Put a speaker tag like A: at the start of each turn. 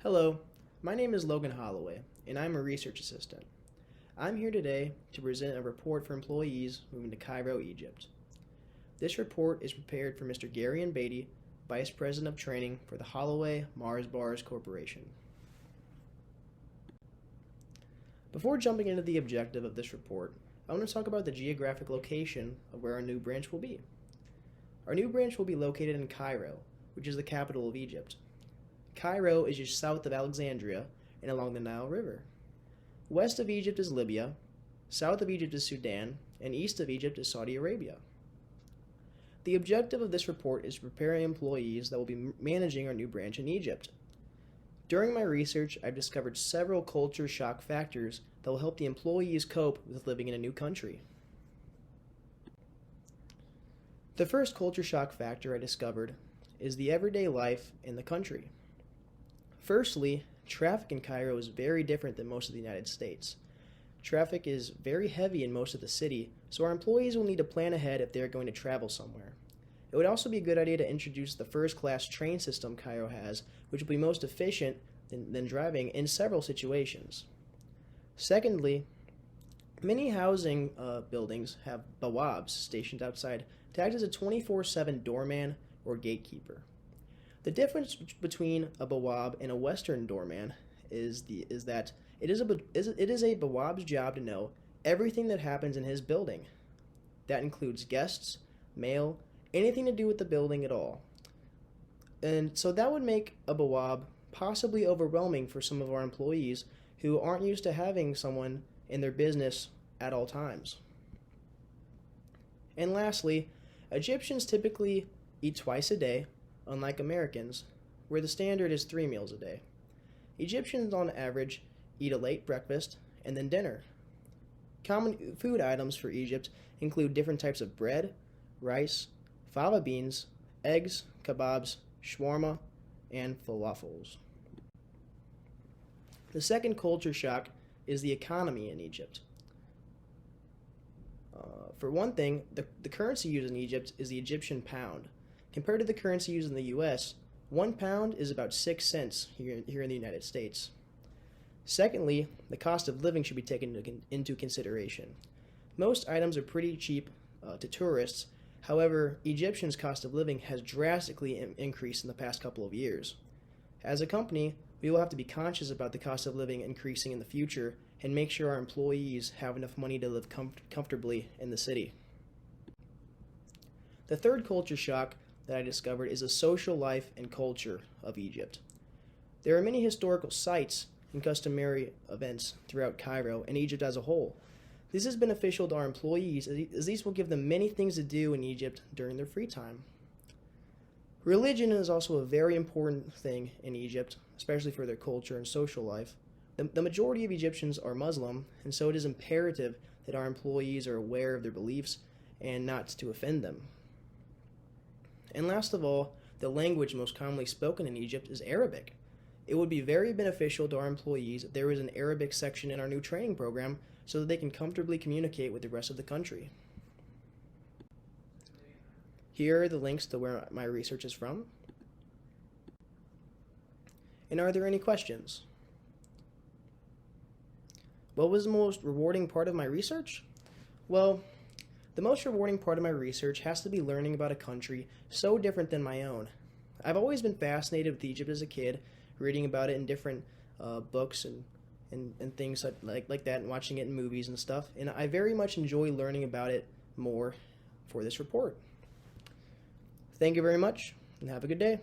A: Hello, my name is Logan Holloway, and I'm a research assistant. I'm here today to present a report for employees moving to Cairo, Egypt. This report is prepared for Mr. Gary Beatty, Vice President of Training for the Holloway Mars Bars Corporation. Before jumping into the objective of this report, I want to talk about the geographic location of where our new branch will be. Our new branch will be located in Cairo, which is the capital of Egypt. Cairo is just south of Alexandria and along the Nile River. West of Egypt is Libya, south of Egypt is Sudan, and east of Egypt is Saudi Arabia. The objective of this report is preparing employees that will be managing our new branch in Egypt. During my research, I've discovered several culture shock factors that will help the employees cope with living in a new country. The first culture shock factor I discovered is the everyday life in the country. Firstly, traffic in Cairo is very different than most of the United States. Traffic is very heavy in most of the city, so our employees will need to plan ahead if they are going to travel somewhere. It would also be a good idea to introduce the first-class train system Cairo has, which will be most efficient than driving in several situations. Secondly, many housing buildings have bawabs stationed outside to act as a 24/7 doorman or gatekeeper. The difference between a bawab and a Western doorman is that it is a bawab's job to know everything that happens in his building. That includes guests, mail, anything to do with the building at all. And so that would make a bawab possibly overwhelming for some of our employees who aren't used to having someone in their business at all times. And lastly, Egyptians typically eat twice a day, unlike Americans, where the standard is 3 meals a day. Egyptians on average eat a late breakfast and then dinner. Common food items for Egypt include different types of bread, rice, fava beans, eggs, kebabs, shawarma, and falafels. The second culture shock is the economy in Egypt. For one thing, the currency used in Egypt is the Egyptian pound. Compared to the currency used in the US, 1 pound is about 6 cents here in the United States. Secondly, the cost of living should be taken into consideration. Most items are pretty cheap to tourists. However, Egyptians' cost of living has drastically increased in the past couple of years. As a company, we will have to be conscious about the cost of living increasing in the future and make sure our employees have enough money to live comfortably in the city. The third culture shock that I discovered is the social life and culture of Egypt. There are many historical sites and customary events throughout Cairo and Egypt as a whole. This is beneficial to our employees as these will give them many things to do in Egypt during their free time. Religion is also a very important thing in Egypt, especially for their culture and social life. The majority of Egyptians are Muslim, and so it is imperative that our employees are aware of their beliefs and not to offend them. And last of all, the language most commonly spoken in Egypt is Arabic. It would be very beneficial to our employees if there was an Arabic section in our new training program so that they can comfortably communicate with the rest of the country. Here are the links to where my research is from. And are there any questions? What was the most rewarding part of my research? Well, the most rewarding part of my research has to be learning about a country so different than my own. I've always been fascinated with Egypt as a kid, reading about it in different books and things like that, and watching it in movies and stuff, and I very much enjoy learning about it more for this report. Thank you very much, and have a good day.